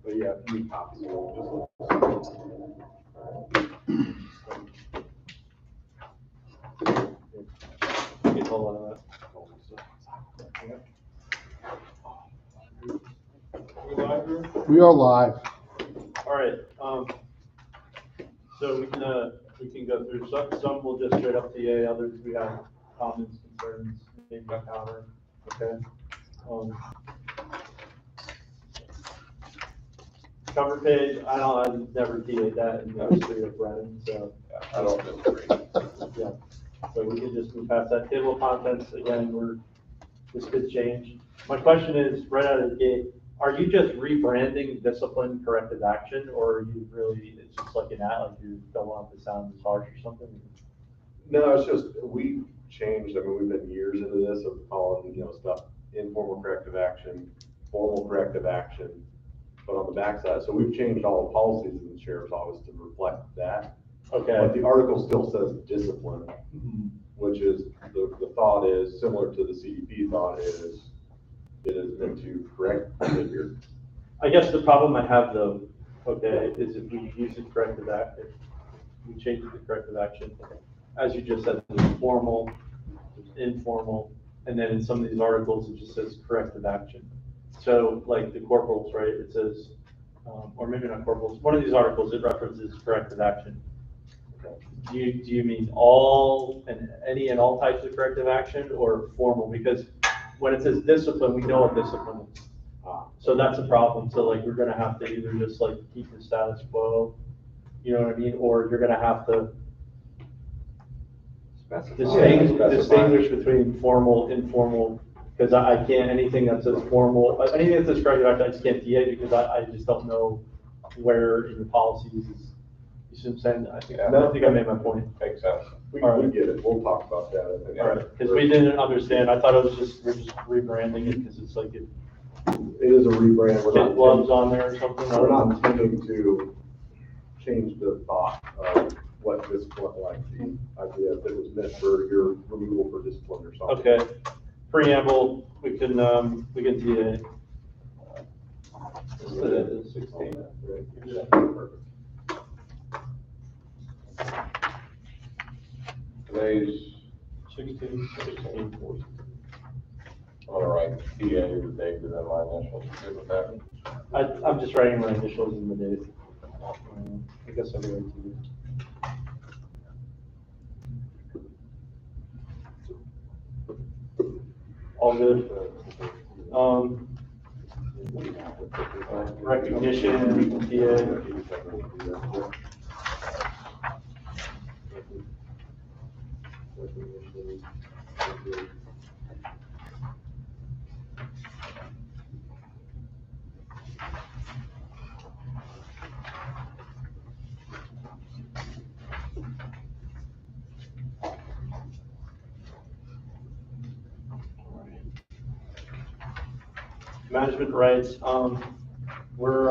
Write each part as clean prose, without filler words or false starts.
But yeah, if you need copies, we'll Okay, hold on. We are live. All right, so we can go through some will just straight up TA, others we have comments, concerns, maybe a counter, okay? Cover page, I've never TA'd that in the history of Brennan, so. I don't disagree. Yeah, so we can just move past that. Table of contents, again, this could change. My question is, right out of the gate, are you just rebranding discipline corrective action, or are you really, it's just like an ad, like you don't want the sound as harsh or something? No, it's just, we changed, I mean, we've been years into this of calling, stuff informal corrective action, formal corrective action, but on the backside, so we've changed all the policies in the sheriff's office to reflect that. Okay. But the article still says discipline, Mhm. which is, the thought is, similar to the CDP thought is, it is meant to correct behavior. I guess the problem I have though, okay, is if we use the corrective action, we change it to corrective action, as you just said, there's formal, there's informal, and then in some of these articles, it just says corrective action. So like the corporals, right, it says, or maybe not corporals, one of these articles, it references corrective action. Do you mean all and any and all types of corrective action or formal? Because when it says discipline, we know what discipline is. So that's a problem. So like, we're gonna have to either just like keep the status quo, you know what I mean? Or you're gonna have to distinguish between formal, informal, because I can't, anything that says formal, anything that says corrective action, I just can't TA because I just don't know where in the policies is, you see what I'm saying? I think I made my point. Makes sense. We All right. get it, we'll talk about that. I think. All right, because we didn't understand, I thought it was just, we're just rebranding it because it's like, It is a rebrand. We're kid not gloves on there or something. We're not intending to change the thought of what discipline, like the idea that it was meant for your removal for discipline or something. Okay, preamble, we can TA. Let's put it at 16. Perfect. Today's, 16, 14. all right, TA, the date, and then my initials, good with that? I'm just writing my initials in the date. I guess I'll write to you. All good. Recognition, TA. Management rights, we're,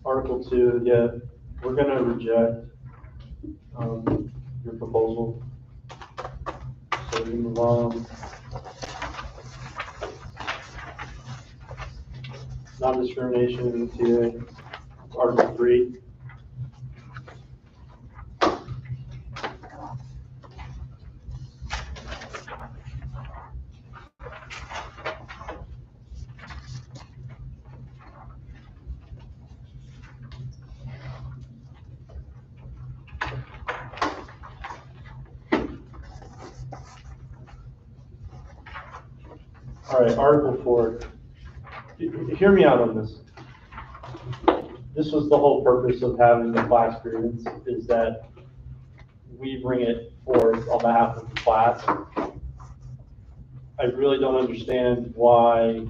Article 2, yeah, we're gonna reject, your proposal. So we move on. Non-discrimination in the TA, Article 3. All right, Article 4. Hear me out on this. This was the whole purpose of having the class grievance, is that we bring it forth on behalf of the class. I really don't understand why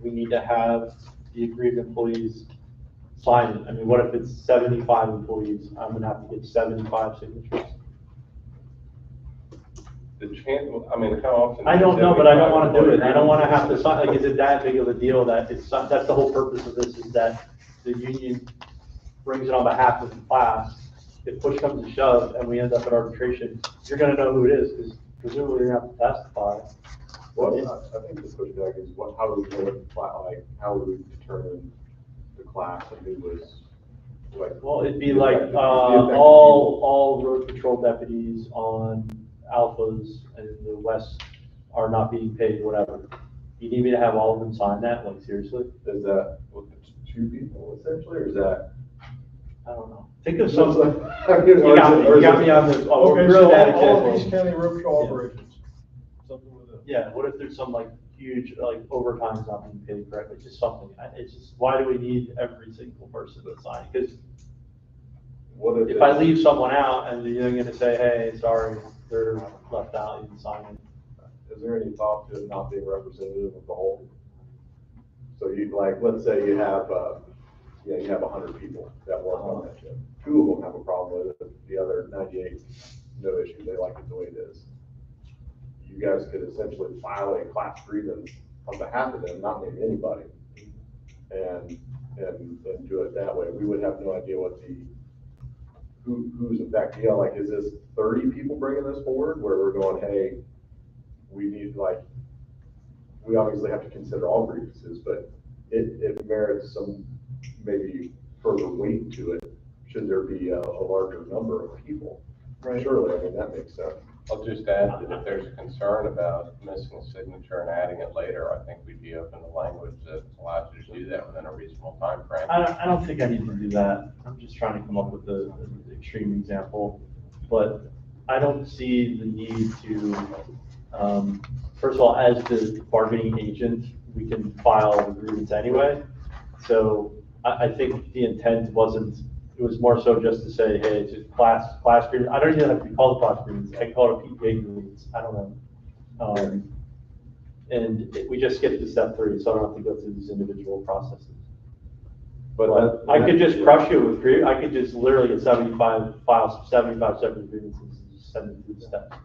we need to have the aggrieved employees sign it. I mean, what if it's 75 employees? I'm gonna have to get 75 signatures. The chance, I mean, how often? I don't know, but I don't wanna do it. I don't wanna have to sign, like, is it that big of a deal that that's the whole purpose of this, is that the union brings it on behalf of the class. If push comes to shove and we end up at arbitration, you're gonna know who it is, because presumably you're gonna have to testify. Well, I think the pushback is how do we know how do we determine the class and who was, like? Well, it'd be the like, affected- the affected all road patrol deputies on Alphas and the West are not being paid, whatever. You need me to have all of them sign that, like, seriously? people? Is that, what, two people essentially, or is that? I don't know. Think of some, I mean, you or is got it- me, or you is got it- me on this, oh, Okay, real so bad all of East example. County road patrol Yeah. operations, something with that. Yeah, what if there's some like huge, like overtime's not being paid correctly, just something, it's just, why do we need every single person to sign? Because What if I it's- leave someone out and you're gonna say, hey, sorry, they're left out, you can sign it. Is there any thought to it not being representative of the whole? So you, like, let's say you have, you have 100 people that work on that ship. 2 of them have a problem with it, the other 98, no issue, they like it the way it is. You guys could essentially file a class grievance on behalf of them, not name anybody, and do it that way. We would have no idea what who's affected, like, is this 30 people bringing this forward, where we're going, hey, we need, like, we obviously have to consider all grievances, but it merits some maybe further weight to it, should there be a larger number of people. Right. Surely, I mean, that makes sense. I'll just add that if there's a concern about missing a signature and adding it later, I think we'd be open to language that allows you to do that within a reasonable timeframe. I don't think I need to do that. I'm just trying to come up with the extreme example. But I don't see the need to, first of all, as the bargaining agent, we can file a grievance anyway. So I think the intent wasn't, it was more so just to say, hey, it's a class grievance. I don't even have to be called a class grievance. I can call it a PPA grievance. I don't know. We just skipped to step 3, so I don't have to go through these individual processes. But I could just crush you with I could just literally get 75 separate grievances and just send them through the steps.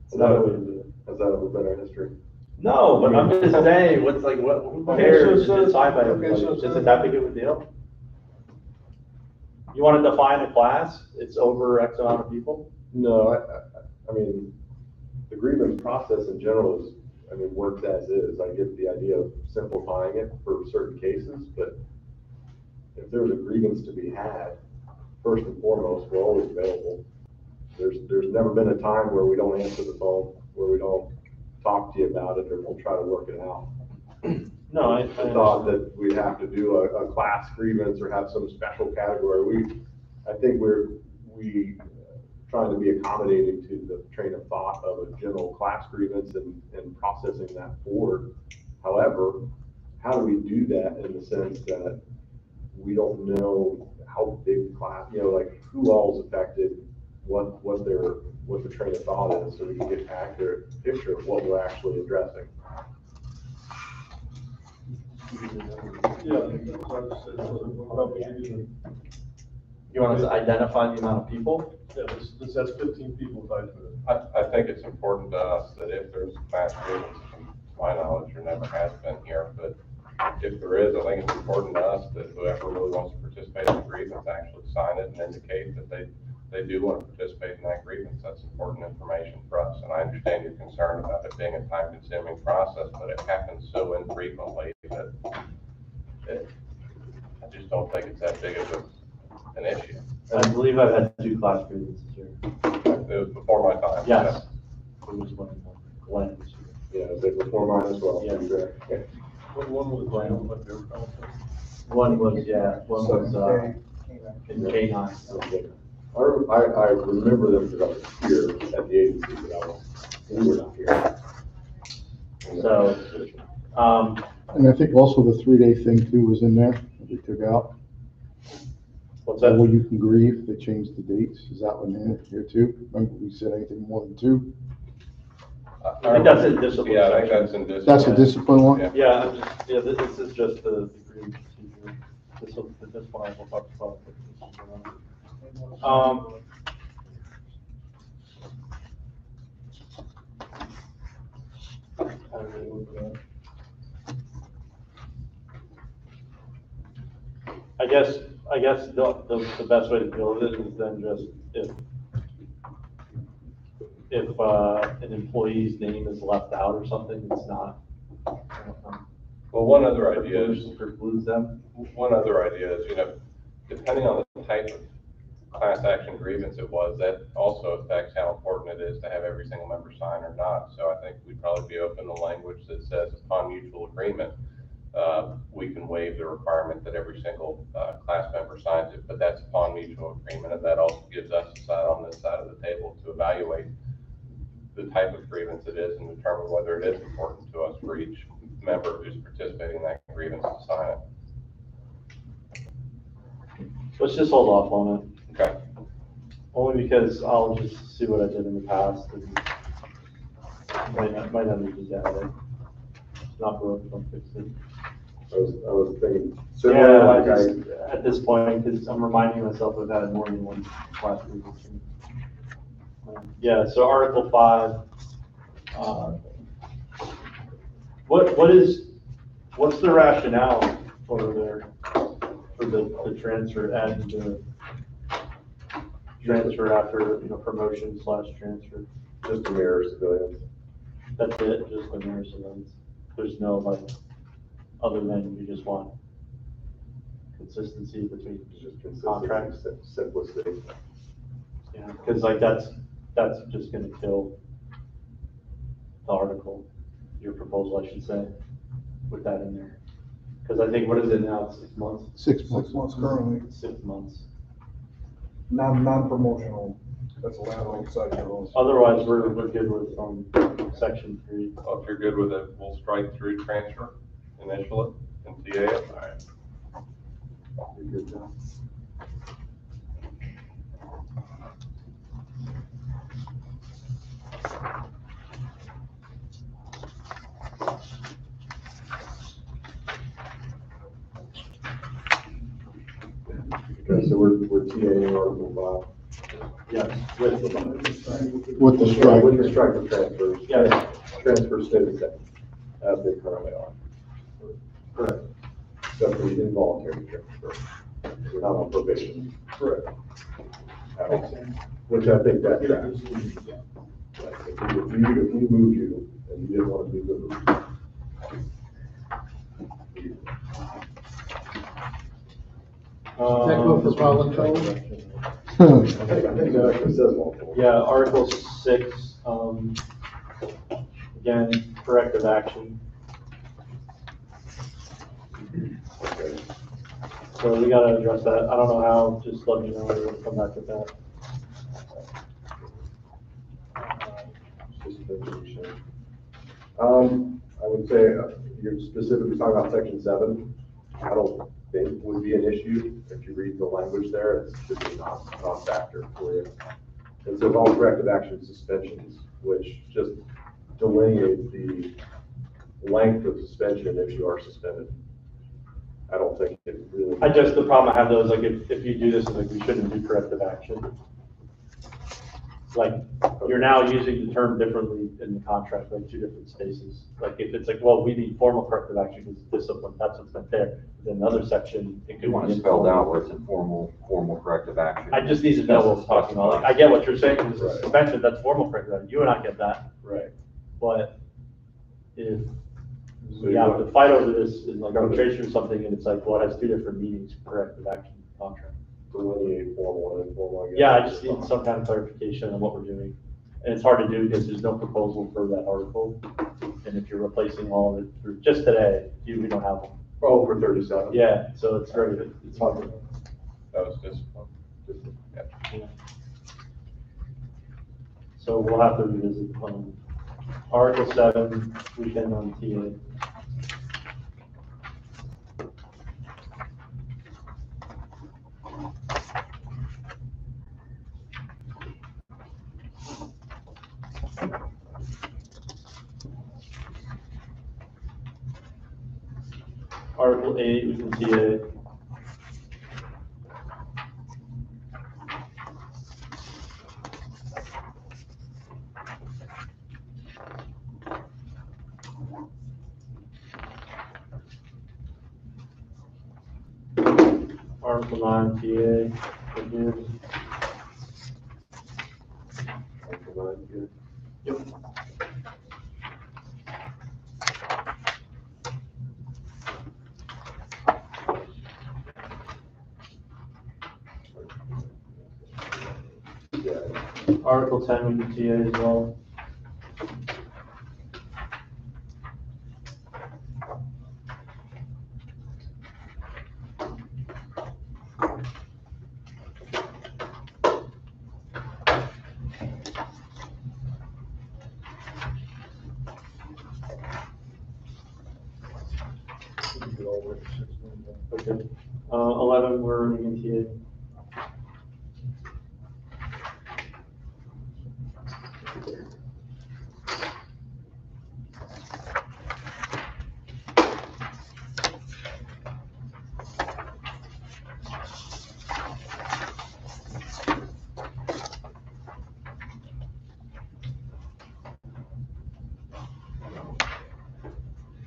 Has Another way to do it. that ever been our history? No, but I'm just saying, what's like, who Okay, cares? so- It's signed by okay, everybody. so- Is it that big of a deal? You want to define a class? It's over X amount of people? No, I mean, the grievance process in general is, I mean, works as is. I get the idea of simplifying it for certain cases, but if there's a grievance to be had, first and foremost, we're always available. There's never been a time where we don't answer the phone, where we don't talk to you about it, or we'll try to work it out. No, I The thought that we'd have to do a class grievance or have some special category, I think we're trying to be accommodating to the train of thought of a general class grievance and processing that forward. However, how do we do that in the sense that we don't know how big the class, like who all is affected, what the train of thought is, so we can get an accurate picture of what we're actually addressing. Yeah, I think that's what I said, so about the- You want us to identify the amount of people? yeah, this has 15 people tied to it. I think it's important to us that if there's a class grievance, to my knowledge, there never has been here, but if there is, I think it's important to us that whoever really wants to participate in the grievance actually sign it and indicate that they do want to participate in that grievance. That's important information for us, and I understand your concern about it being a time-consuming process, but it happens so infrequently that I just don't think it's that big of an issue. I believe I've had 2 class grievances here. It was before my time. Yes. It was when Glenn was here. Yeah, is it before mine as well? Yeah. Okay. One was Graham, but they were conflict. One was in K-9. Okay. I remember them because I was here at the agency, but we were not here. So, And I think also the 3-day thing too was in there, that we took out. what's That way that? you can grieve, they changed the dates, is that one in here too? Remember we said anything more than 2? I think that's in discipline Yeah, I think section. that's in discipline. That's a discipline one? Yeah. Yeah, this is just the grievance procedure. This one we'll talk about. I guess the best way to deal with it is then just if, an employee's name is left out or something, it's not. Well, one other idea is, Precludes them. one other idea is, depending on the type of class action grievance it was, that also affects how important it is to have every single member sign or not. So I think we'd probably be open to language that says upon mutual agreement, we can waive the requirement that every single, class member signs it, but that's upon mutual agreement. And that also gives us a side on this side of the table to evaluate the type of grievance it is and determine whether it is important to us for each member who's participating in that grievance to sign it. Let's just hold off on it, Okay. only because I'll just see what I did in the past and might not need to add it. It's not broken, don't fix it. I was thinking Yeah, similar, I like just, at this point, because I'm reminding myself I've had more than one class grievance. Yeah, so Article 5, what's the rationale over there for the transfer and the transfer after, promotion / transfer? just to mirror civilians. That's it, just the mayor's events. There's no like, other than you just want consistency between Just contracts. consistency, simplicity. Yeah, because like that's just gonna kill the article, your proposal, I should say, with that in there. Because I think, what is it now, 6 months? 6 months. 6 months currently, 6 months. non-promotional, that's allowed outside your own. Otherwise, we're good with, section 3. Well, if you're good with it, we'll strike through transfer, initial it, and TA it. All right. You're good now. Okay, so we're TAing Article 5. Yes, with the, With the strike. With the strike of transfers. Yes. Transfers stay the same, as they currently are. correct. Except for the involuntary transfer. We're not on probation. Correct. That makes sense. Which I think that tracks. Like, if we moved you, and you didn't want to be moved. That go for voluntary? I think that actually says multiple. Yeah, Article 6, again, corrective action. Okay. So we gotta address that. I don't know how, just let me know, we'll come back with that. I would say, you're specifically talking about section 7. I don't think would be an issue. If you read the language there, it should be non-factor for you. It says all corrective action suspensions, which just delineate the length of suspension if you are suspended. I don't think it really. The problem I have though is like, if you do this, like, we shouldn't do corrective action. Like, you're now using the term differently in the contract, like 2 different spaces. Like, if it's like, well, we need formal corrective action because discipline, that's what's meant there. Then another section, it could You want be to spell informal. out where it's informal, formal corrective action. I just need to know what we're talking about. Like, I get what you're saying, because Right. it's suspension, that's formal corrective action. You and I get that. Right. But if So we you have want- to fight over this in like arbitration or something, and it's like, well, it has 2 different meanings, corrective action contract. Delineate formal and informal. guess. Yeah, I just need some kind of clarification on what we're doing. And it's hard to do because there's no proposal for that article. And if you're replacing all of it through, just today, we don't have one. Oh, for 37. Yeah, so it's it's hard to. That was discipline. Yeah. So we'll have to revisit, Article 7, weekend on TA. Article 8, we can TA. Article 9, TA, again. Article 9, good. Article 10, we do TA as well. Okay. 11, we're running in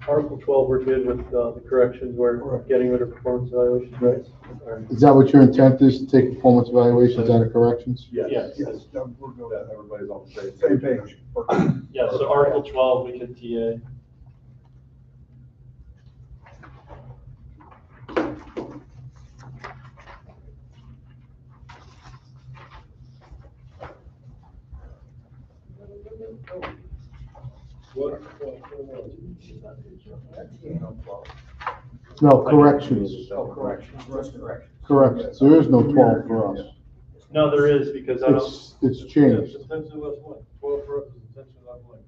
Article 12, we're good with the corrections, we're getting rid of performance evaluations, right? All right. Is that what your intent is, to take performance evaluations out of corrections? Yes. Yes, we're good. That everybody's on the Same page. Yeah, so Article 12, we can TA. No, corrections, Oh, corrections, corrections. corrections. There is no 12 for us. No, there is, because I don't, It's changed. Potentially less one, 12 for us is potentially less one.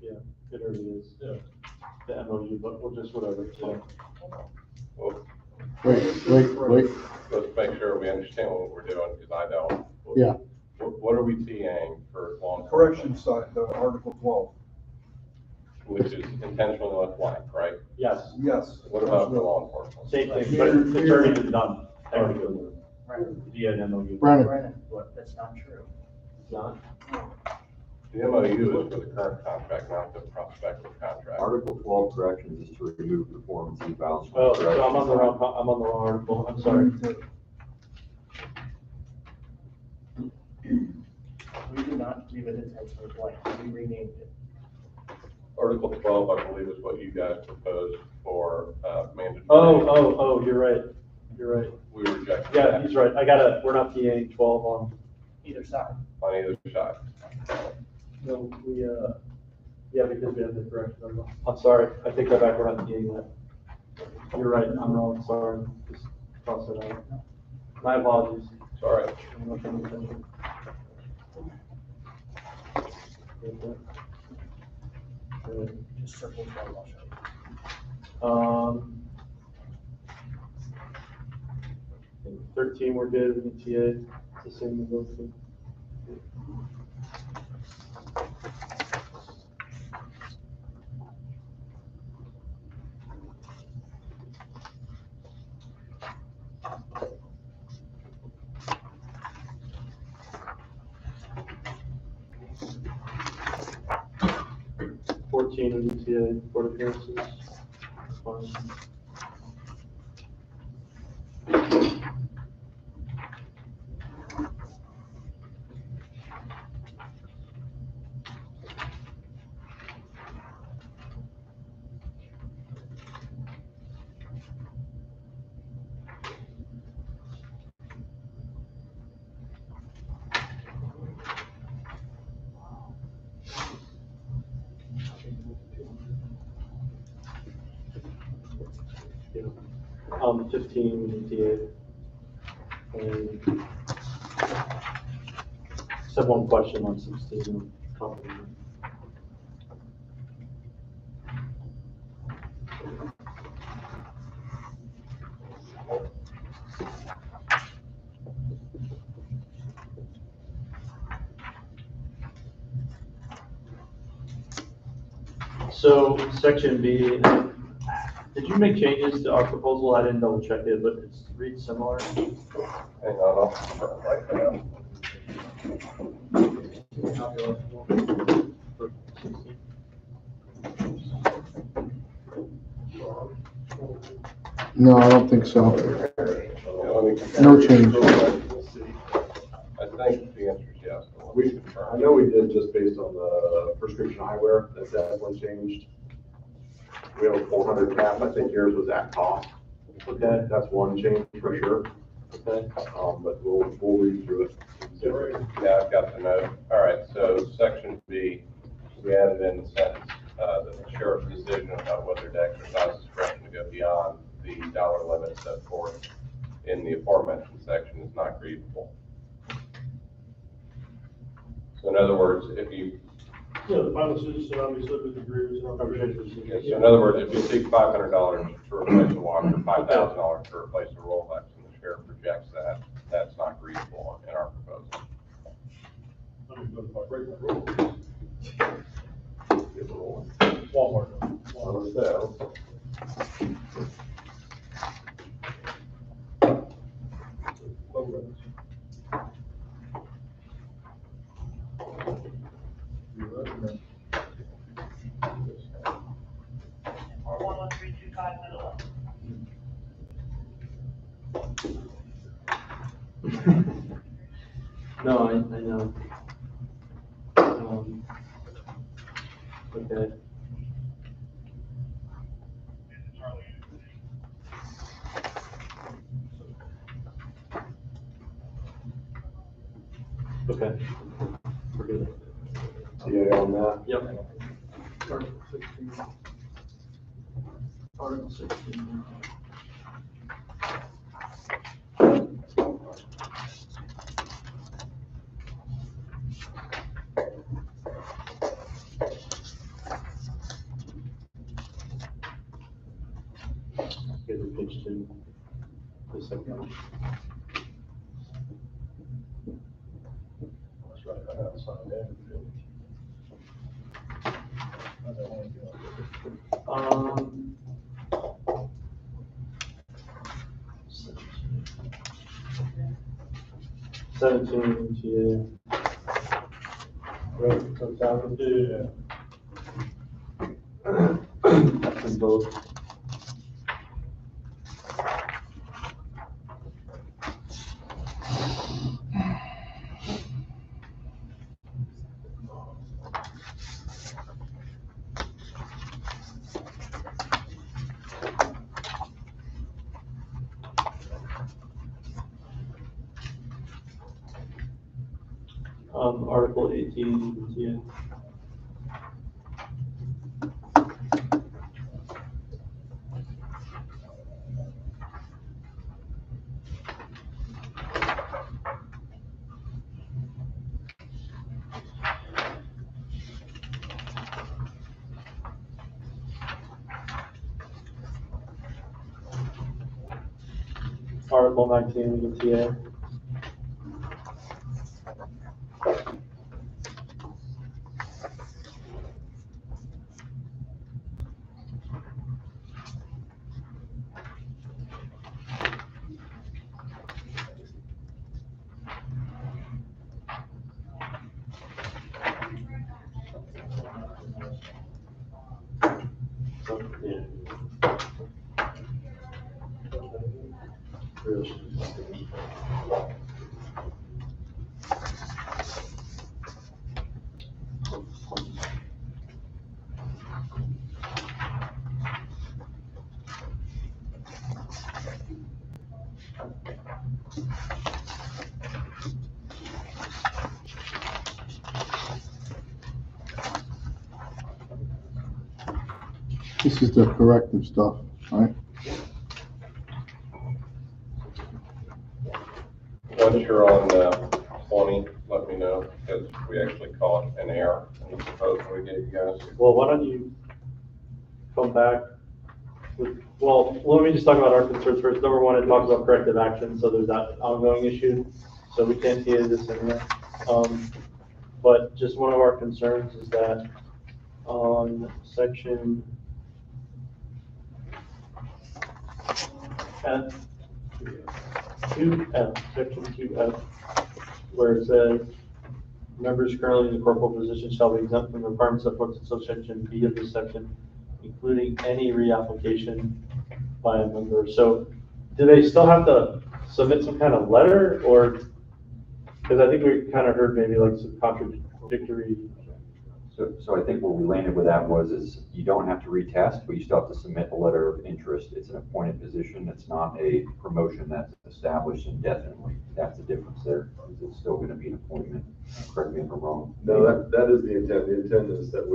yeah, it already is. Yeah. The MOU, but we'll just whatever, it's fine. Well, Wait. let's make sure we understand what we're doing, because I don't. Yeah. What are we TAing for law enforcement? Correction side, Article 12. Which is intentionally left blank, right? Yes, Yes. What about for law enforcement? same thing, but it's already been done, technically, via an MOU. Brennan, That's not true. It's not? The MOU is for the current contract, not the prospective contract. Article 12 corrections is to remove performance evals. Oh, so I'm on the wrong article, I'm sorry. We did not leave it intentionally blank, we renamed it. Article 12, I believe, is what you guys proposed for mandatory. Oh, you're right, We rejected yeah, that he's right, we're not TAing 12 on. Either side. on either side. No, yeah, because we have the correct number. I'm sorry, I take that back, we're not TAing that. You're right, I'm wrong, sorry, just toss it out. My apologies. Sorry. I'm not paying attention. Just circle 12, I'll show you. 13, we're good with the TA, it's the same as those two. With the TA, board appearances, fine. Yeah. 15 with the TA. And just have one question on 16, company. So section B, did you make changes to our proposal? I didn't double check it, but it reads similar. Hang on, I'll write that down. no, I don't think so. Yeah, let me confirm. No change. I think the answer is yes. but let me confirm. I know we did just based on the prescription eyewear, that one changed. We have a 400 cap, I think yours was at cost. Okay. That's one change for sure, Okay. but we'll read through it and Yeah, I've got the note. All right, so section B, we added in the sentence, that the sheriff's decision about whether to exercise discretion to go beyond the dollar limit set forth in the aforementioned section is not grievable. So in other words, if you, Yeah, the final citizen shall be subject to grievance and arbitration. yes, so in other words, if you seek $500 to replace a washer, $5,000 to replace a Rolex, and the sheriff rejects that, that's not grievable in our proposal. I mean, but if I break my rule, Get rolling. Walmart. So, Or 11325 middle. No, I know. Okay. Okay. We're good. TA on that? Yep. Article 16. Article 16. Go to page 2. The second one. That's right, I have signed that. Um. 17, TA. Right, comes down to. That's in both. Article 18, TA. Article 19, the TA. So, yeah. This is the corrective stuff, right? Once you're on 20, let me know, because we actually caught an error in the proposal we gave you guys. Well, why don't you come back with, well, let me just talk about our concerns first. Number one, it talks about corrective action, so there's that ongoing issue, so we can't see this in here. But just one of our concerns is that on section F, 2F, section 2F, where it says, members currently in the corporal position shall be exempt from the requirements set forth in subsection B of this section, including any reapplication by a member. So do they still have to submit some kind of letter, or, because I think we kind of heard maybe like some contradictory So I think where we landed with that is you don't have to retest, but you still have to submit a letter of interest. It's an appointed position. It's not a promotion that's established indefinitely. That's the difference there. It's still gonna be an appointment. Correct me if I'm wrong. No, that is the intent. The intent is that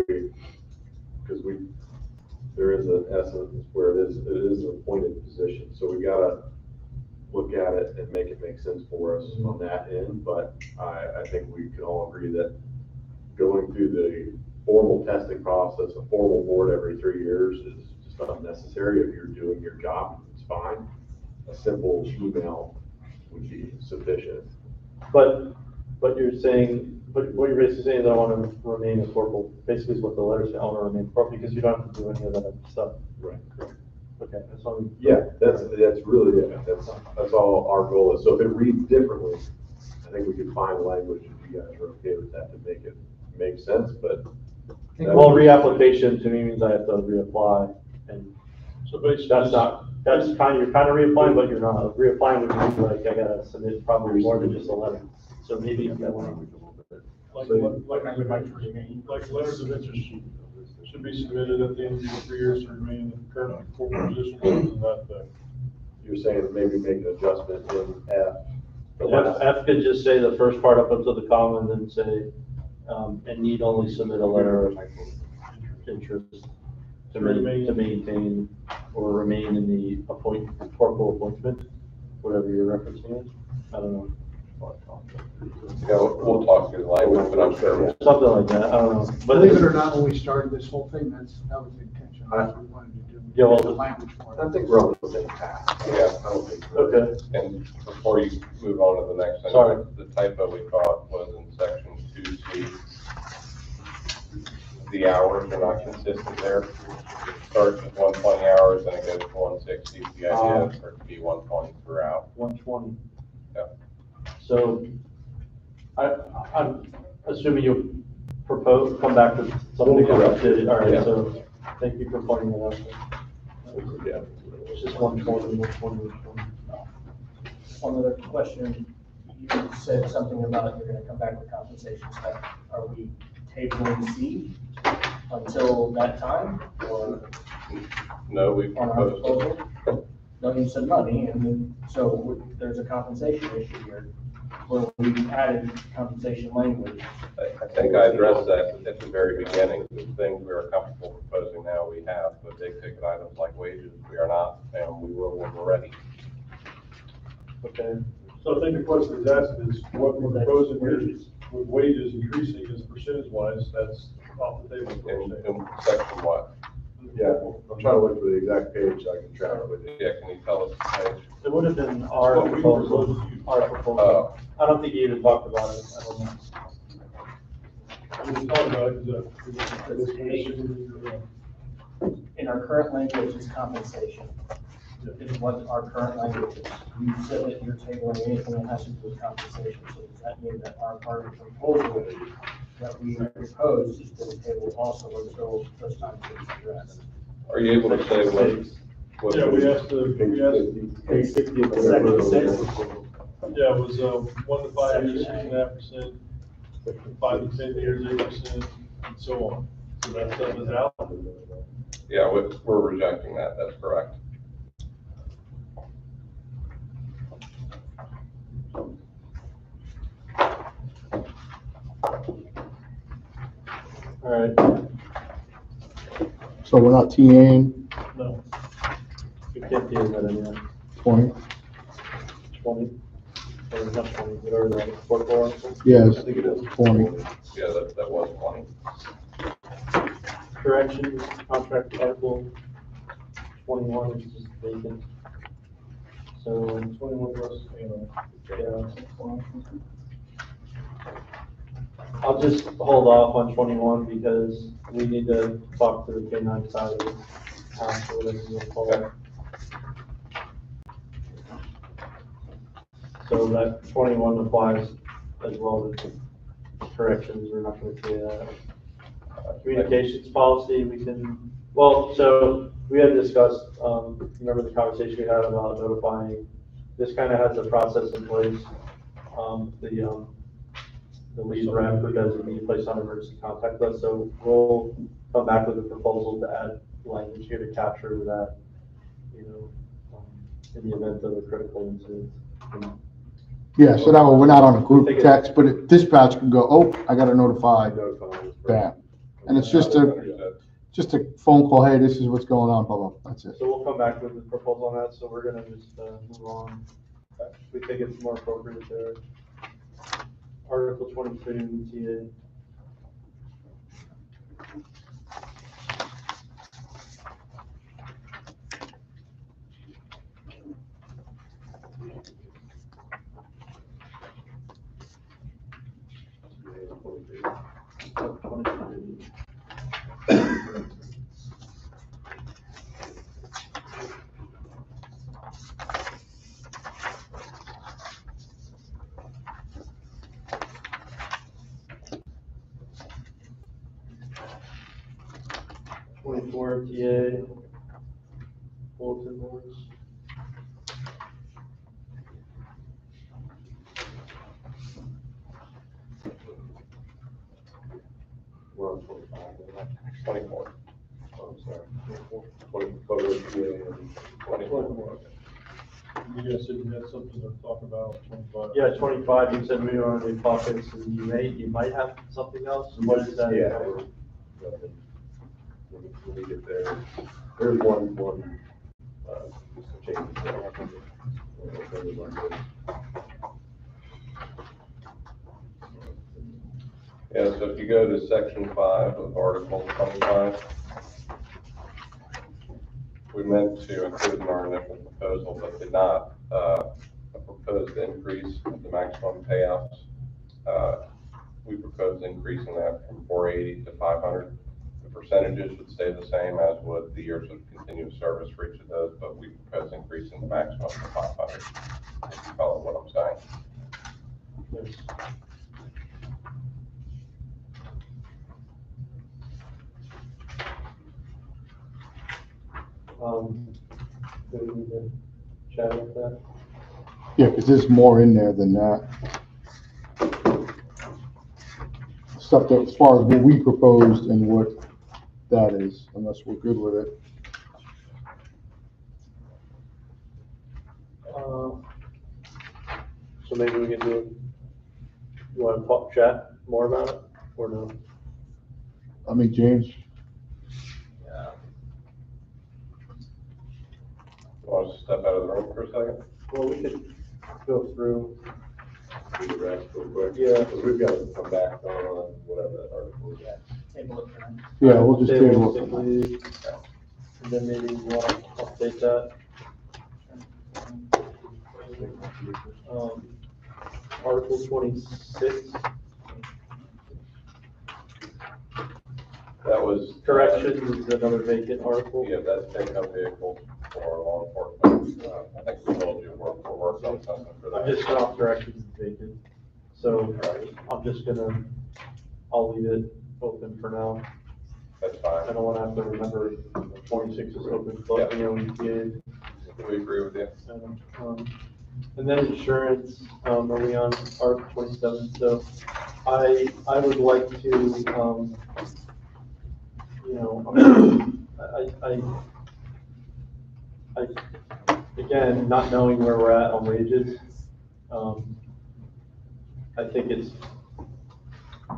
there is an essence where it is an appointed position. So we gotta look at it and make it make sense for us on that end. But I think we can all agree that going through the formal testing process, a formal board every 3 years is just unnecessary. If you're doing your job, it's fine. A simple email would be sufficient. But you're saying, but what you're basically saying is I want to remain a corporal, basically is what the letter says, I want to remain corporal, because you don't have to do any of that other stuff. Right, correct. Okay, that's all. Yeah, that's really it. That's all our goal is. So if it reads differently, I think we could find language if you guys are okay with that to make it make sense, but. Well, reapplication to me means I have to reapply, and So basically. you're kind of reapplying, but you're not. Reapplying would mean like I gotta submit probably more than just a letter. So maybe if you want. Like letters of interest should be submitted at the end of the 3 years to remain in the current corporate position, and that, You're saying maybe make an adjustment in F. the last- F could just say the first part up until the comma and then say, and need only submit a letter of interest to maintain or remain in the corporal appointment, whatever you're referencing it. I don't know. Yeah, we'll talk through the language, but I'm sure. Something like that, I don't know. But Believe it or not, when we started this whole thing, that was the intention, that's what we wanted to do. Yeah, well, The language for I it. think we're on the same path. Yeah. I don't think. Okay, And before you move on to the next thing, Sorry. the typo we caught was in section 2C. The hours are not consistent there. It starts with 120 hours, then it goes to 160. The idea is for it to be 120 throughout. 120. Yep. So I'm assuming you'll come back to something We'll correct updated. All right, Yeah. so thank you for pointing that out. Yeah. It's just 120, 120, 120. One other question, you said something about you're gonna come back with compensation stuff. Are we tabling C until that time, or No, we on our proposed it. proposal? No, you said money, and then, so there's a compensation issue here, where we added compensation language. I think I addressed that at the very beginning. The things we are comfortable proposing now, we have, but big ticket items like wages, we are not, and we will when we're ready. Okay. so I think the question is asked is, what we're proposing here is, with wages increasing as percentage wise, that's off the table. In section what? Yeah, I'm trying to look for the exact page so I can track it with you. Yeah, can you tell us the page? It would have been our What we proposal, proposed. our proposal. Oh. I don't think you even talked about it. I don't know. We talked about it, In our current language is compensation, is what our current language is. You said that you're tabling anything that has to do with compensation, so does that mean that our part of the proposal that we proposed is to the table also until those times are addressed? Are you able to say what? yeah, we asked, Page 60 of the Section proposal. yeah, it was, 1 to 5 years, 6.5%, 5 to 10 years, 8%, and so on. So that stuff is out. Yeah, we're rejecting that, that's correct. All right, So we're not TAing No. we can't do that anymore. 20? 20, or not 20, whatever that is, 44 article. Yes, I think it is. 20. Yeah, that was 20. Corrections, contract article 21, which is vacant. So, 21 plus, yeah. I'll just hold off on 21 because we need to talk to the K-9 side of the house or whatever you call it. So that 21 applies as well to corrections, we're not gonna say that. Communications policy, we can, well, so we had discussed, remember the conversation we had about notifying, this kind of has a process in place. the lead rep or designee placed on emergency contact list. So we'll come back with a proposal to add language here to capture that, in the event of a critical incident. Yeah, so that way we're not on a group text, but dispatch can go, oh, I gotta notify, bam. And it's just a phone call, hey, this is what's going on, blah, blah, that's it. So we'll come back with a proposal on that, so we're gonna just move on. We think it's more appropriate there. Article 22, TA. TA, bulletin boards. We're on 25. 24. Oh, I'm sorry. 20, cover and 24. You guys said you had something to talk about, 25. Yeah, 25, you said we were on the pockets, and you might have something else, what is that? Yeah. When we get there, there's one, just a change there. Yeah, so if you go to section 5 of Article 25, we meant to include in our initial proposal, but did not, a proposed increase of the maximum payouts. We proposed increasing that from 480 to 500. The percentages would stay the same, as would the years of continuous service for each of those, but we proposed increasing the maximum to 500. If you follow what I'm saying. Yes. Do we need to chat with that? Yeah, because there's more in there than that. Stuff that, as far as what we proposed and what that is, unless we're good with it. So maybe we can do, you want to chat more about it, or no? I mean, James, You want us to step out of the room for a second? Well, we could go through, Do the rest real quick. Yeah. Because we've got to come back on whatever that article is. Table it for now. yeah, we'll just table table sick it. leave, and then maybe you want to update that. Article 26, That was. corrections is another vacant article. Yeah, that's pickup vehicles for law enforcement. I think we told you we're working on something for I'm that. just going off corrections is vacant, so I'm just gonna, I'll leave it open for now. That's I fine. don't want to have to remember 26 is open, but, we did. We agree with you. And then insurance, are we on Article 27? So I would like to, again, not knowing where we're at on wages, I think it's,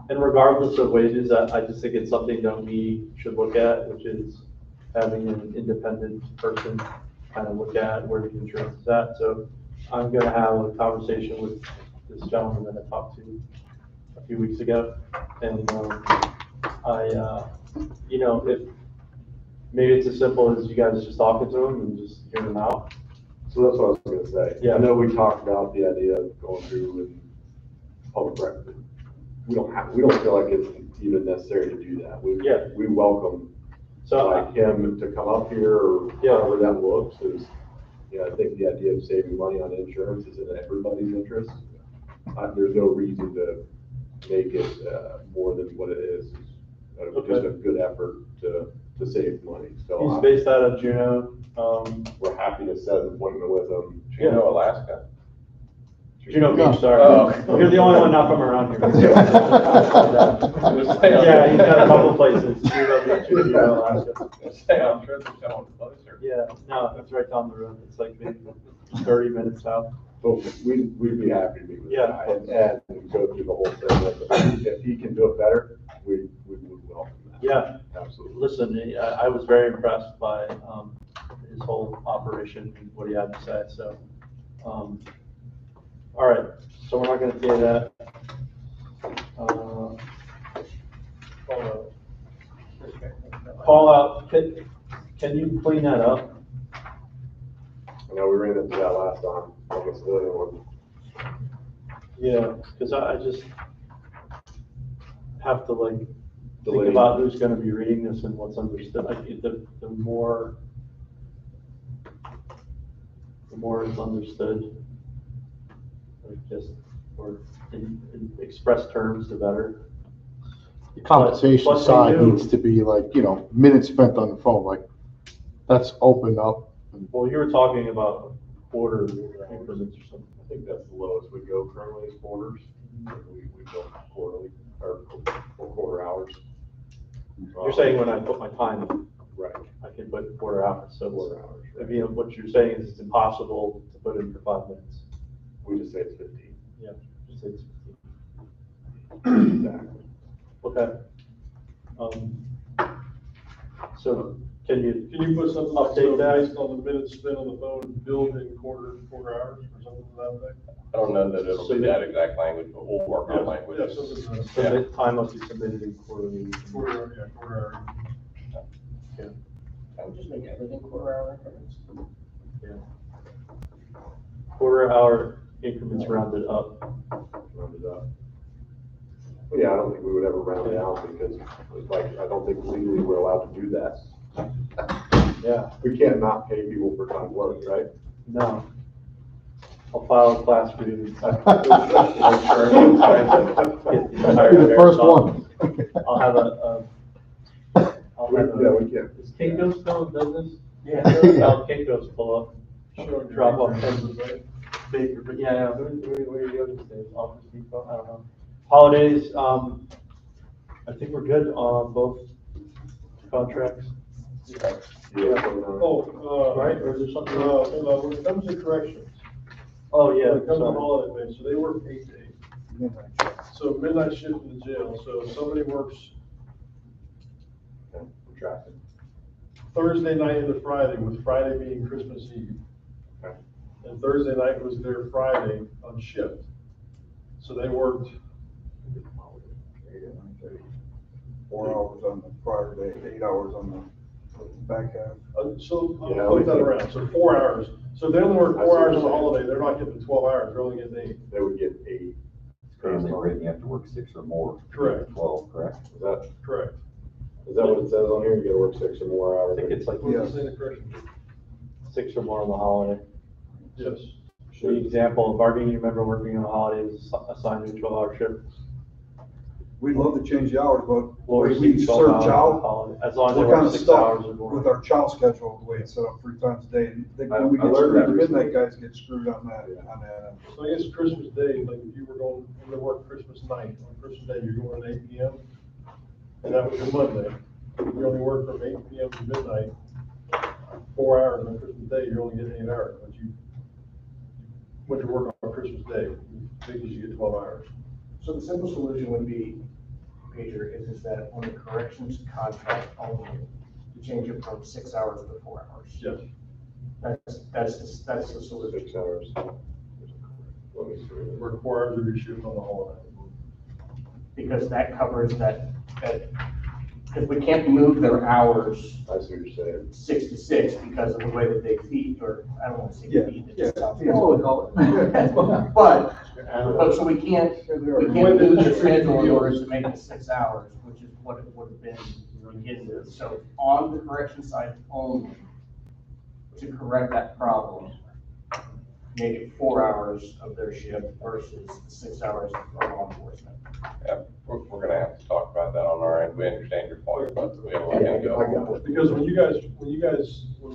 and regardless of wages, I just think it's something that we should look at, which is having an independent person kind of look at where the insurance is at. So I'm gonna have a conversation with this gentleman that I talked to a few weeks ago. And, if, maybe it's as simple as you guys just talking to him and just hearing him out. So that's what I was gonna say. Yeah. I know we talked about the idea of going through and public record. We don't feel like it's even necessary to do that. Yeah. We welcome So, like him to come up here or Yeah. however that looks is, I think the idea of saving money on insurance is in everybody's interest. There's no reason to make it, more than what it is. Just Okay. a good effort to save money. he's So based out of Juneau. we're happy to set an appointment with him. Juneau, Alaska. Juno No. Beach, sorry. Oh. You're the only one not from around here. Yeah, he's got a couple places, Juno Beach, Juneau, Alaska. Say, I'm sure there's someone closer. Yeah, no, it's right down the road. It's like maybe 30 minutes south. But we'd be happy to meet with the Yeah. guy and go through the whole thing with him. If he can do it better, we would welcome that. Yeah. Absolutely. Listen, I was very impressed by his whole operation and what he had to say, so. All right, so we're not gonna do that. Call out, can you clean that up? I know we ran into that last time, on the civilian one. Yeah, because I just have to like think Delete. about who's gonna be reading this and what's understood. Like, the more it's understood, like just, or in express terms, the better. The compensation But they side do- needs to be like, minutes spent on the phone, like, that's opened up. Well, you were talking about quarter increments or something. I think that's the lowest we go currently is quarters. We go quarterly, or quarter hours. You're saying when I put my time in, Right. I can put quarter hours, so Quarter hours, I right. mean, what you're saying is it's impossible to put in for 5 minutes. We just say it's 15. Yeah, just say it's 15. Exactly. Okay. So can you Can you put something like, update so that? based on the minutes spent on the phone, billed in quarter hours or something to that effect? I don't know that it'll be that exact language, but we'll work on language. Yeah, something to that. So the time must be submitted in quarterly. Quarter hour. I would just make everything quarter hour increments. Quarter hour increments rounded up. Rounded up. Well, yeah, I don't think we would ever round down because, like, I don't think legally we're allowed to do that. Yeah. We can't not pay people for time worked, right? No. I'll file a class grievance. Be the first one. I'll have Yeah, we can't. Is Kinko still in business? Yeah. I'll Kinko's pull up. Showing Drop off your pens. right? Baker, but yeah, where are you going these days? Office Depot? I don't know. Holidays, I think we're good on both contracts. Yeah. Oh, Right, or is there something? when it comes to corrections, Oh, when yeah, it comes to sorry. holiday pay, so they work 8 to 8. So midnight shift in the jail, so if somebody works Traffic. Thursday night into Friday, with Friday being Christmas Eve. Okay. And Thursday night was their Friday on shift. So they worked 4 hours on the prior day, 8 hours on the back half. So, Yeah, I'll flip that we- around, so 4 hours. So if they only work I see 4 what hours on you're the saying. holiday, they're not getting 12 hours, they're only getting 8. They would get 8. Currently written, you have to work 6 or more. Correct. 12, correct? Correct. Is that what it says on here? You gotta work 6 or more I hours? think it's like What does it say in the correction? 6 or more on the holiday. Yes. The example, Bargain, you remember working on a holiday, is assigned to a 12-hour shift. We'd love to change the hours, but Or we 12 search hours on out, holiday, as long as they we're kind work of 6 stuck hours or more. with our child schedule, the way it's set up 3 times a day. And I when we get learned screwed, that the midnight recently. guys get screwed on that. So I guess Christmas Day, like if you were going to work Christmas night, on Christmas Day, you're going at 8 PM. And that was your Monday. You only work from 8 PM to midnight, 4 hours on Christmas Day, you're only getting 8 hours. But you went to work on Christmas Day, because you get 12 hours. So the simple solution would be, Peter, is that on the corrections contract only, to change it from 6 hours to 4 hours. Yes. That's the solution. 6 hours. Let me see. Work 4 hours every shift on the holiday. Because that covers that, because we can't move their hours I see what you're saying. 6 to 6 because of the way that they feed, or I don't want to say Yeah, feed. yeah, it's not- that's what we call it. But so we can't move the schedule in order to make it 6 hours, which is what it would have been to begin with. So on the correction side only, to correct that problem, make it 4 hours of their shift versus 6 hours of law enforcement. Yeah, we're gonna have to talk about that on our end. We understand your point, but we have to look into I got it. Because when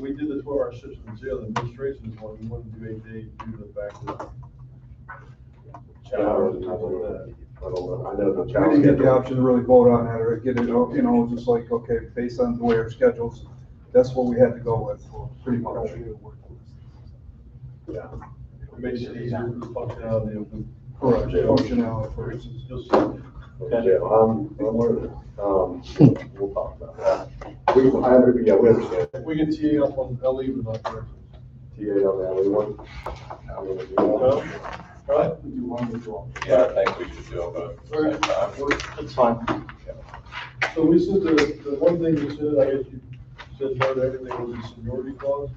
we did the 12-hour shifts in the jail, the administration is one, we wanted to do 8 days due to the fact that challenge and things like that. I don't know, I know the We challenge. didn't get the option to really vote on that or get it, you know, just like, okay, based on the way our schedules, that's what we had to go with, pretty much. Yeah. It makes it easier for the functionality of the. Correct, jail. functionality for instance. Just- Yeah, I'm learning. We'll talk about that. We understand. We can tee up on LE with our corrections. TA on that, we want. No? Right? Yeah, I think we should do them both at the same time. That's fine. So we said the one thing you said, I guess you said no to everything was the seniority clause.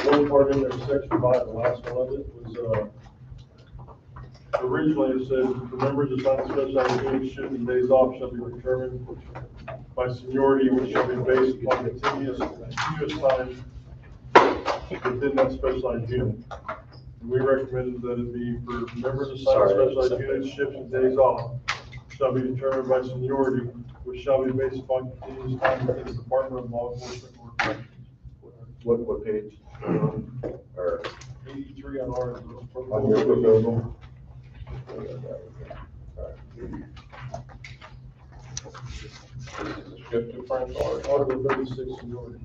The one part in there, section 5, the last one of it was, originally it said, for members assigned to specialized units, shift and days off shall be determined by seniority, which shall be based upon continuous time within that specialized unit. And we recommended that it be for members assigned to specialized units, shifts and days off shall be determined by seniority, which shall be based upon continuous time within the Department of Law Enforcement or Corrections. What page? Or 83 on our. on your proposal? Shift differential, Article 36 seniority.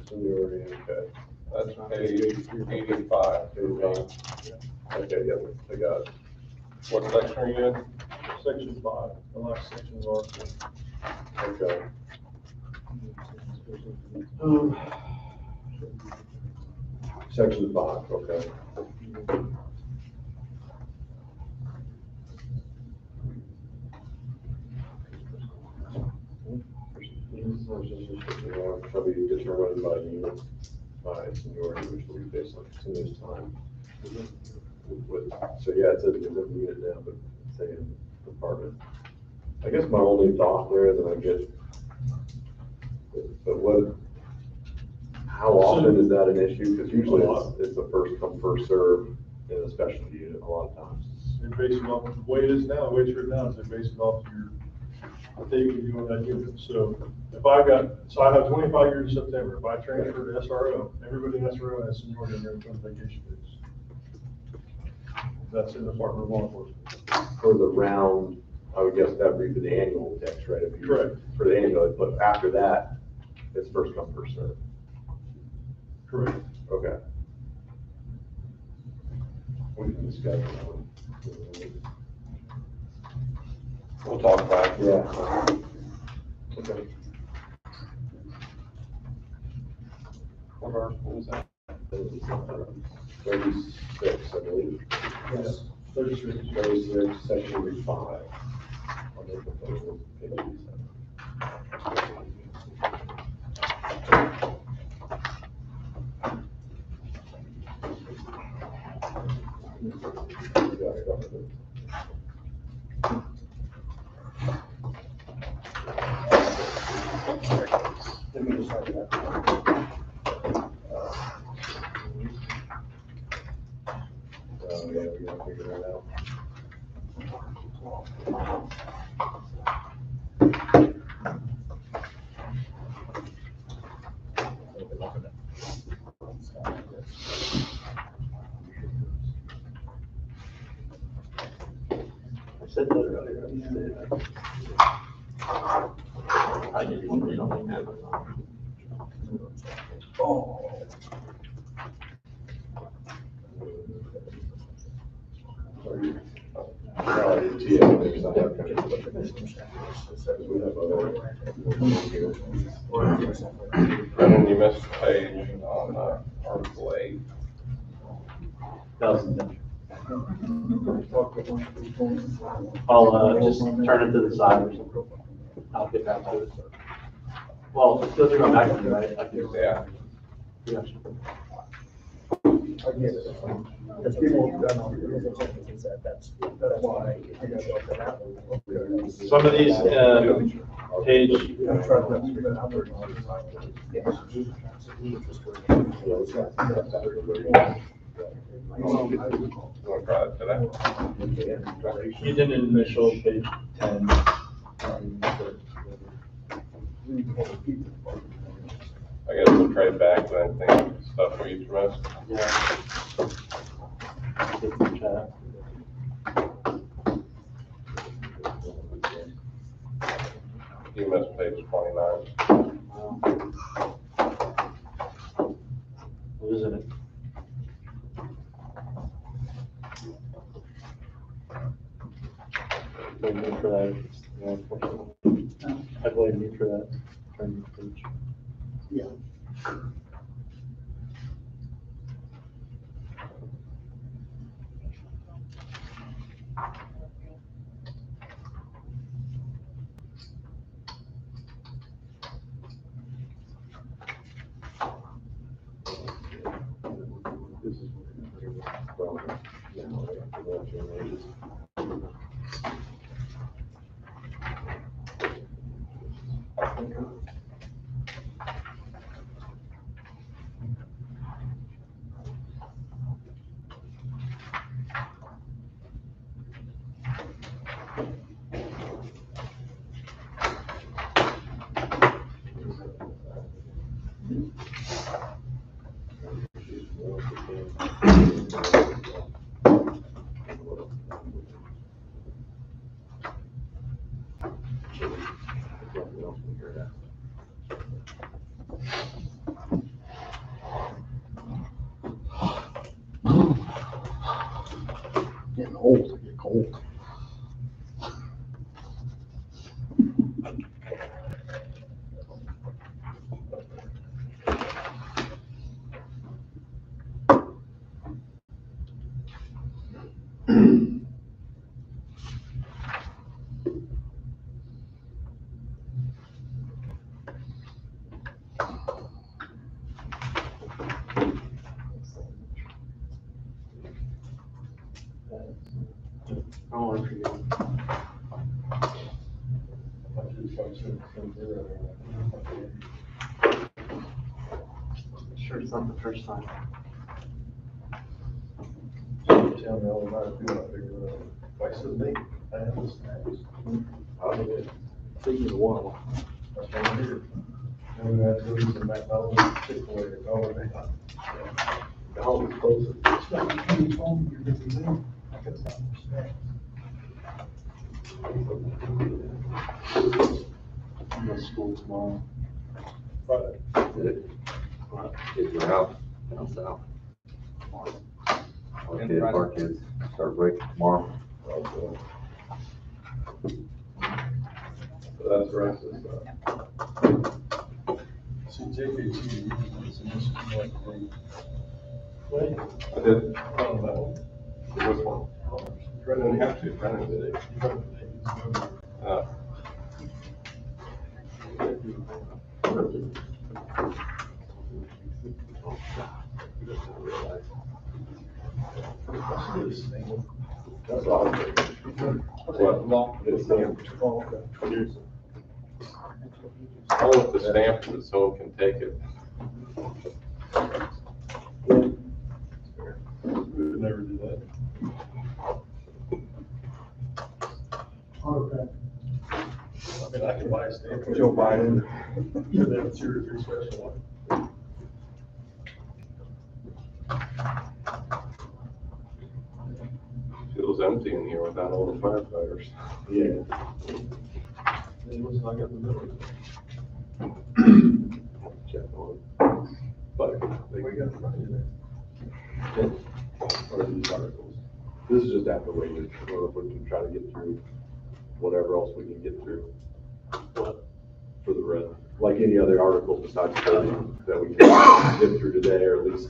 Seniority, okay. that's page 85. Okay, yeah, I got it. What section are you in? Section 5, the last section of article. Okay. Section 5, okay. Shall be determined by unit, by seniority, which will be based on continuous time. So yeah, it says it's in unit now, but it's saying department. I guess my only thought there, then I get, but what, how often is that an issue? Because usually it's a first come, first serve in a specialty unit a lot of times. They base it off, the way it is now, the way it's written now, is they base it off your, taking you on that unit. So if I have 25 years in September, if I transfer to SRO, everybody in SRO has seniority and their vacation days. That's in the Department of Law Enforcement. For the round, I would guess that would be for the annual text, right? If you- Correct. For the annual, but after that, it's first come, first serve. Correct. Okay. We can discuss that one. We'll talk about it. Yeah. Okay. What article is that? 36, I believe. Yes. 36. 36, section 5. On the proposal, page 87. Let me just start that. Oh, yeah, we gotta figure that out. I said that earlier. I didn't read all that. Brendan, you missed a page on, Article 8. I'll, just turn it to the side or something. I'll get back to it. Well, it doesn't go back to me, right? I can- Yeah. Yeah. Because people have done all the things that's why. Some of these, page, You want to try it today? you did an initial page 10. I guess we'll trade back to anything, stuff we each missed. Yeah. Get the chat. page 29. Losing it. Blame me for that. It's more unfortunate. I blame you for that. Turn the page. This is well, now, after that, changes. Getting old, I get cold. I don't want to forget. Sure, it's not the first time. Tell me all about it, too, I figured it out. Twice a week, I have this snacks. Speaking of one. That's what I hear. And we had to go to the McDonald's, Chick-fil-A, or Dollar General. The home is closed. It's like you come home, you're busy there. I could stop for snacks. I'm at school tomorrow. Friday. Good. Kids are out, down south. Our kids start break tomorrow. So that's the rest of the stuff. See, JKT, is an issue like the. I did. Oh, that one. Which one? Brendan, have to, Brendan did it. You got it. That's all. What? It's stamped. Oh, okay. All with the stamp that someone can take it. We would never do that. Okay. I mean, I can buy a stamp. Joe Biden. Yeah, then 2 or 3 special ones. Feels empty in here without all the firefighters. Yeah. It was like in the middle. Check on. But they We got it right in there. or these articles. This is just after waiting, or if we can try to get through whatever else we can get through. For the rest, like any other article besides coding that we can get through today, or at least,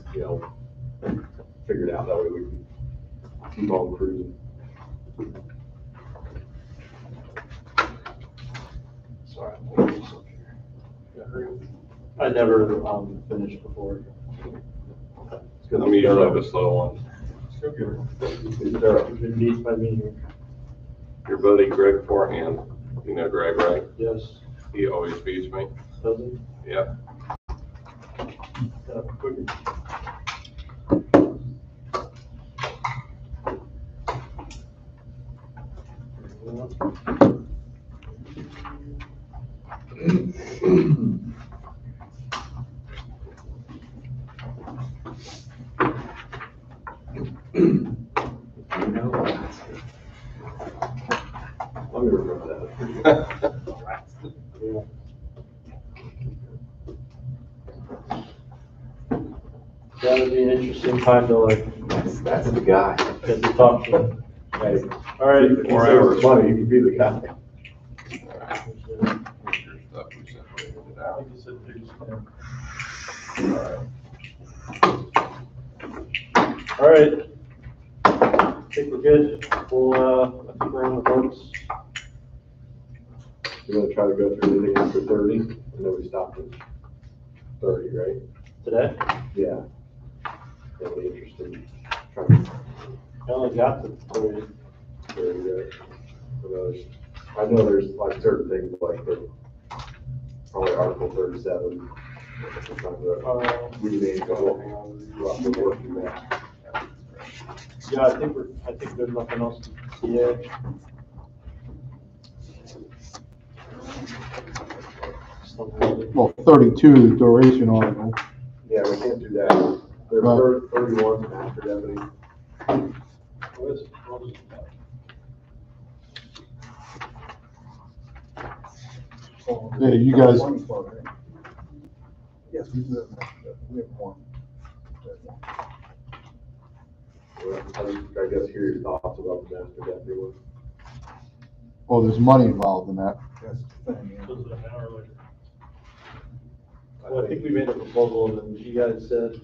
figure it out, that way we can keep on cruising. Sorry. I'm gonna do something here. I never, finished before. I'm usually the slow one. Still good. Is there You've been beat by me here. Your buddy Greg Forehand, you know Greg, right? Yes, He always beats me. doesn't Yep. it? Let me remember that. Yeah. That would be an interesting time to like, That's the guy. get to talk to them. Hey, All right. if you save money, you can be the guy. Here's your stuff we separated it out. All right. I think we're good. We'll, I think we're on the votes. You're gonna try to go through anything after 30, and then we stopped at 30, right? Today. Yeah. That'll be interesting. Trying to I only got to 30. 30, right? So I know there's like certain things like the, probably Article 37. We're trying to rename the whole, we'll have to work through that. Yeah, I think there's nothing else to see here. Well, 32, the duration article. Yeah, we can't do that. There's Right. 31 master deputy. Yeah, you guys- Yes, we do have, we have one. I guess hear your thoughts about the master deputy one. Oh, there's money involved in that. That's the thing, yeah. Well, I think we made a proposal and you guys said,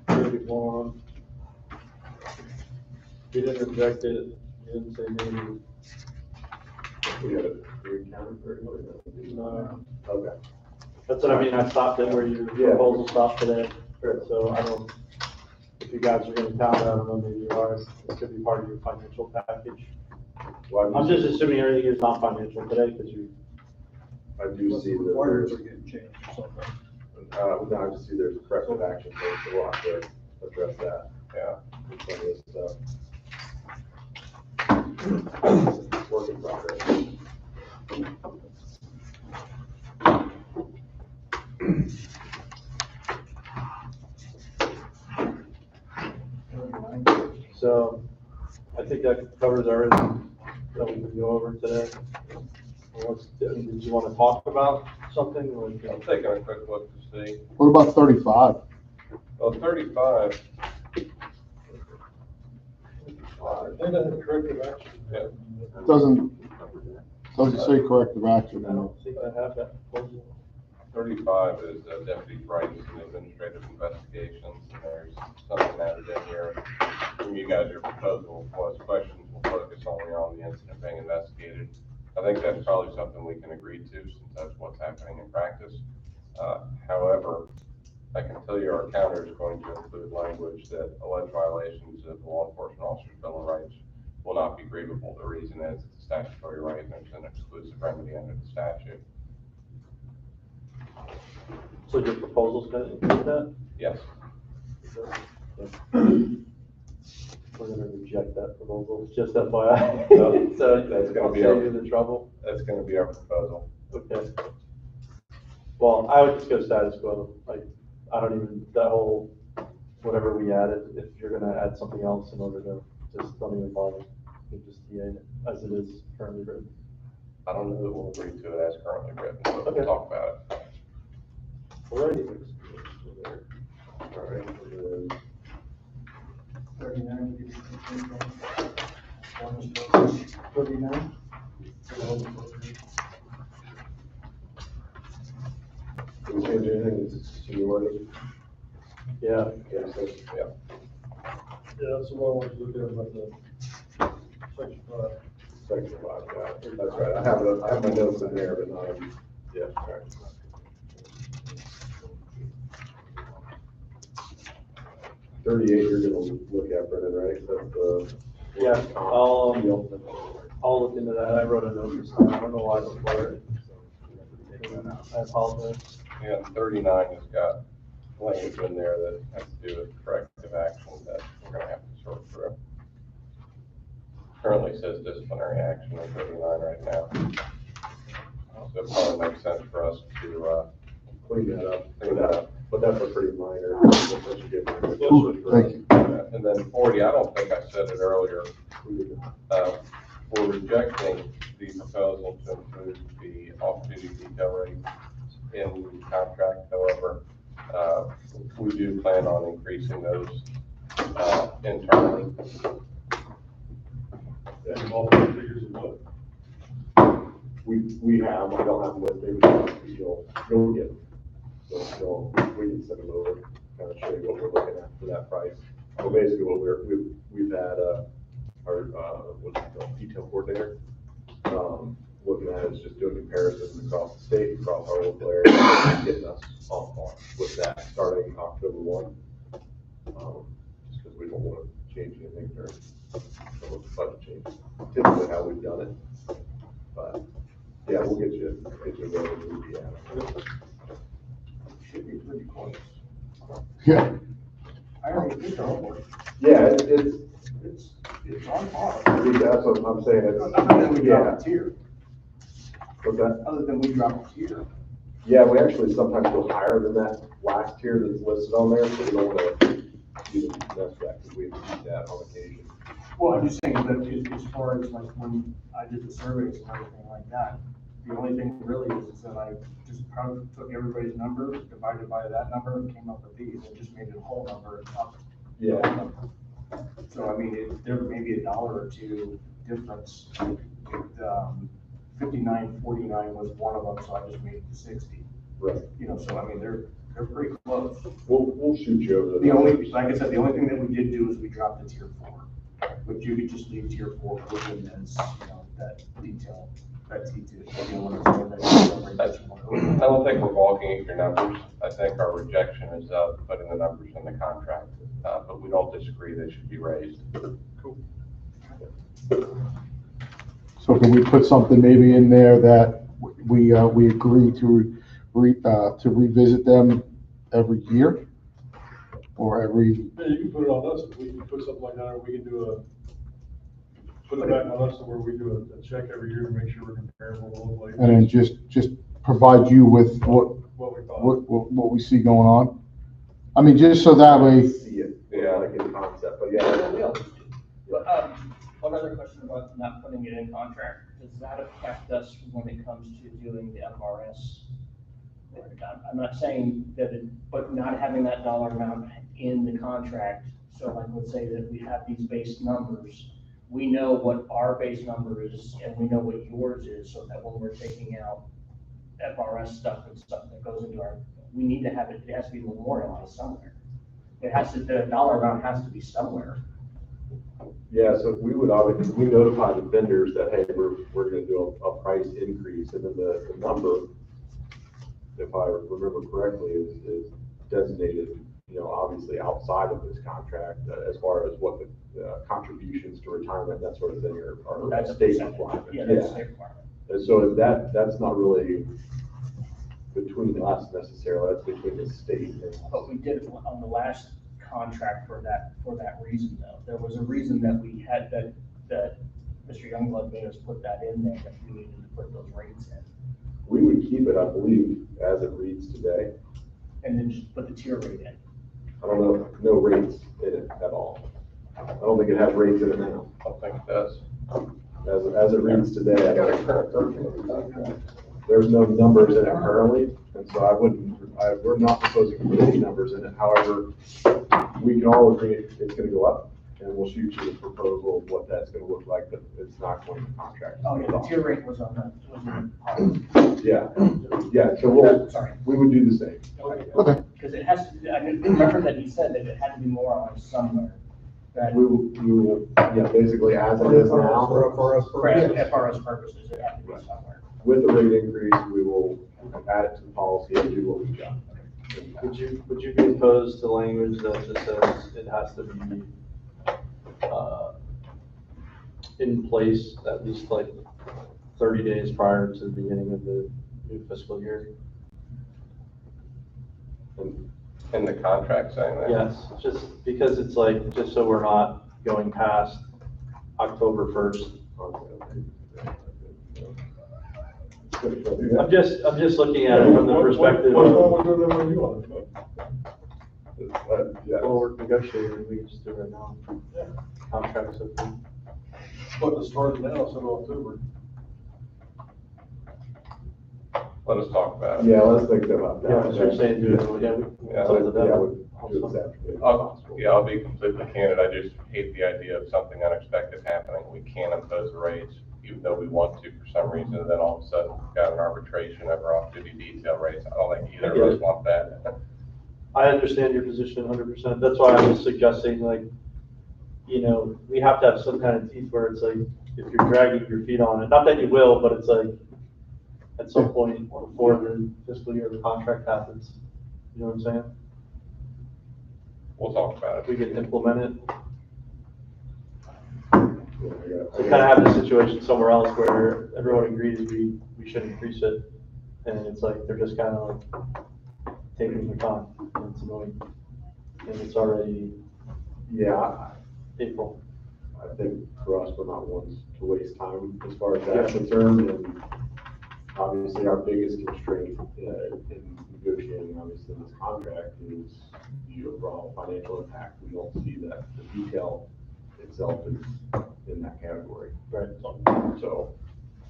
maybe one. You didn't reject it, you didn't say maybe. We got it. We counted 31. No. Okay. That's what I mean, I stopped it where your Yeah. proposal stopped today, so I don't, if you guys are gonna count it, I don't know, maybe you are, it could be part of your financial package. Well, I'm just assuming everything is not financial today, because you, I do see that Requirements there's, are getting changed or something. no, I just see there's corrective action, so we'll have to address that. Yeah. With some of this stuff. Work in progress. so, I think that covers everything that we can go over today. Unless, did you wanna talk about something, or? I'm taking a quick look to see. What about 35? Well, 35, They don't have corrective action. yeah, Doesn't say corrective action I in it. don't think I have that proposal. 35 is deputies' rights and administrative investigations, and there's something added in here. From you guys, your proposal was questions will focus only on the incident being investigated. I think that's probably something we can agree to, since that's what's happening in practice. However, I can tell you our counter is going to include language that alleged violations of the law enforcement officer's bill of rights will not be grievable. The reason is it's a statutory right and there's an exclusive remedy under the statute. So your proposal's gonna include that? Yes. We're gonna reject that proposal, just FYI. No, So that's gonna be I'll our- save you the trouble. That's gonna be our proposal. Okay. Well, I would just go status quo, like, I don't even, that whole, whatever we added, if you're gonna add something else in order to, just don't even bother. You just TA it as it is currently written. I don't know that we'll agree to it as currently written, but Okay. we'll talk about it. Alrighty. All right, and then 39. 39? Can we change anything to seniority? Yeah, Yeah, so, Yeah. Yeah, that's what I wanted to look at about the section 5. section 5, yeah, that's right. I have my notes in there, but not, yeah, all right. 38, you're gonna look at, Brendan, right? That's the. yeah, I'll look into that, I wrote a note this time, I don't know why I don't write it. I apologize. Yeah, 39 has got language in there that has to do with corrective action that we're gonna have to sort through. Currently says disciplinary action in 39 right now. So it probably makes sense for us to, Clean that up. Clean that up. But that's a pretty minor. That should get minor. Ooh, thank you. and then 40, I don't think I said it earlier. We're rejecting the proposal to include the off-duty detail rate in the contract. However, we do plan on increasing those, internally. Yeah, ballpark figures of what? We have, I don't have them with me, but you'll get them. So we can send them over, kind of show you what we're looking at for that price. So basically what we've had, our, what's it called, detail coordinator, looking at is just doing comparisons across the state, across our local area, and getting us on par with that starting October 1. Just because we don't want to change anything during some of the budget change, typically how we've done it. But yeah, we'll get you where we need to be at. Should be pretty close. Yeah, I already did the homework. Yeah, It's on par. that's what I'm saying. Other than we drop a tier, What's that? other than we drop a tier. Yeah, we actually sometimes go higher than that last tier that's listed on there, so we don't want to do the mess that, because we have to do that on occasion. Well, I'm just saying that as far as like when I did the surveys and everything like that, the only thing really is that I just probably took everybody's number, divided by that number, and came up with these, and just made it a whole number. Yeah. So, I mean, there may be $1 or $2 difference. 59.49 was one of them, so I just made it to 60. Right. You know, so I mean, they're pretty close. We'll shoot you over The only, like I said, the only thing that we did do is we dropped the tier 4, but you could just leave tier 4 within as, you know, that detail, that detail, you know, what I'm saying, that's I don't think we're balking at your numbers. I think our rejection is putting the numbers in the contract, but we don't disagree they should be raised. so can we put something maybe in there that we agree to revisit them every year? Or every, Yeah, you can put it on us, if we can put something like that, or we can put it back on us, where we do a check every year to make sure we're comparable to local and then agencies, just provide you with what we thought. what we see going on? I mean, just so that way, See it, Yeah. like in concept, but yeah. But, one other question about not putting it in contract, does that affect us when it comes to doing the FRS? I'm not saying that but not having that dollar amount in the contract, so like, let's say that we have these base numbers, we know what our base number is, and we know what yours is, so that when we're taking out FRS stuff and stuff that goes into we need to have it has to be memorialized somewhere. The dollar amount has to be somewhere. Yeah, so we would obviously, we notify the vendors that, hey, we're gonna do a price increase, and then the number, if I remember correctly, is designated, you know, obviously outside of this contract, as far as what the contributions to retirement, that sort of thing, are That's a state percentage. requirement. Yeah, that's a state requirement. And so that's not really between us necessarily, that's between the state and. But we did it on the last contract for that reason, though. There was a reason that we had that Mr. Youngblood made us put that in there, that we needed to put those rates in. We would keep it, I believe, as it reads today. And then just put the tier rate in. I don't know, no rates in it at all. I don't think it has rates in it now. I don't think it does. As it reads today, I don't. There's no numbers in it currently, and so we're not proposing to put any numbers in it. However, we can all agree it's gonna go up, and we'll shoot you a proposal of what that's gonna look like, but it's not going to contract. Oh, yeah, the tier rate was on the. Yeah, so we would do the same. okay, Because it has to, I remember that he said that it had to be more on somewhere. That We will, yeah, basically as it is now, For FRS for purposes. FRS purposes, it had to be somewhere. with the rate increase, we will add it to the policy and do what we've done. Would you be opposed to language that just says it has to be, in place at least like 30 days prior to the beginning of the new fiscal year? In the contract saying that? Yes, just because it's like, just so we're not going past October 1st. I'm just looking at it from the perspective What's of, wrong with doing that when you want it? Yeah. well, we're negotiating, we can just do it right now. Contracts with them. But the start now, so October. Let us talk about it. Yeah, let's think about that. Yeah, as you're saying, do it, yeah, we, Yeah, it's up to them. Yeah, we'll do it this afternoon. if possible. Yeah, I'll be completely candid, I just hate the idea of something unexpected happening, we can't impose the rates, even though we want to for some reason, and then all of a sudden, we've got an arbitration over off-duty detail rates, I don't think either of us want that. I understand your position 100%. That's why I was suggesting, like, you know, we have to have some kind of teeth where it's like, if you're dragging your feet on it, not that you will, but it's like, at some point before the fiscal year, the contract happens. You know what I'm saying? We'll talk about If we it. can implement it. Yeah, I We got- kind of have this situation somewhere else where everyone agrees we should increase it. And it's like, they're just kind of like taking their time. And it's annoying. And it's already Yeah, April. I think for us, we're not ones to waste time as far as that's concerned, and obviously our biggest constraint in negotiating, obviously, this contract is the overall financial impact. We don't see that the detail itself is in that category. Right. So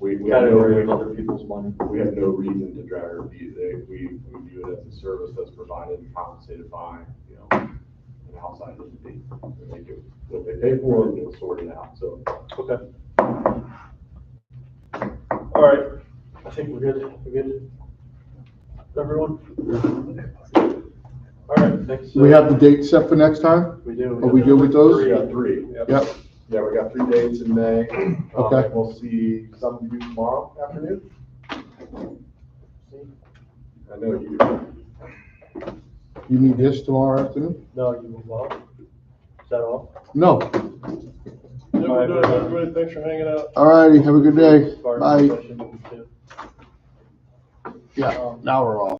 we have Category of no, other people's money. we have no reason to drag our feet. We view it as a service that's provided and compensated by, you know, an outside entity. They do what they pay for and they'll sort it out, so. Okay. All right, I think we're good. We're good. Everyone? All right, thanks. Do we have the date set for next time? We do. Are we good with those? We got three. Yep. Yeah, we got 3 dates in May. Okay. We'll see some of you tomorrow afternoon. I know you do. You need this tomorrow afternoon? No, you move on. Is that all? No. Yeah, we're done, everybody, thanks for hanging out. All righty, have a good day. As far as Bye. discussion, we do. Yeah, now we're off.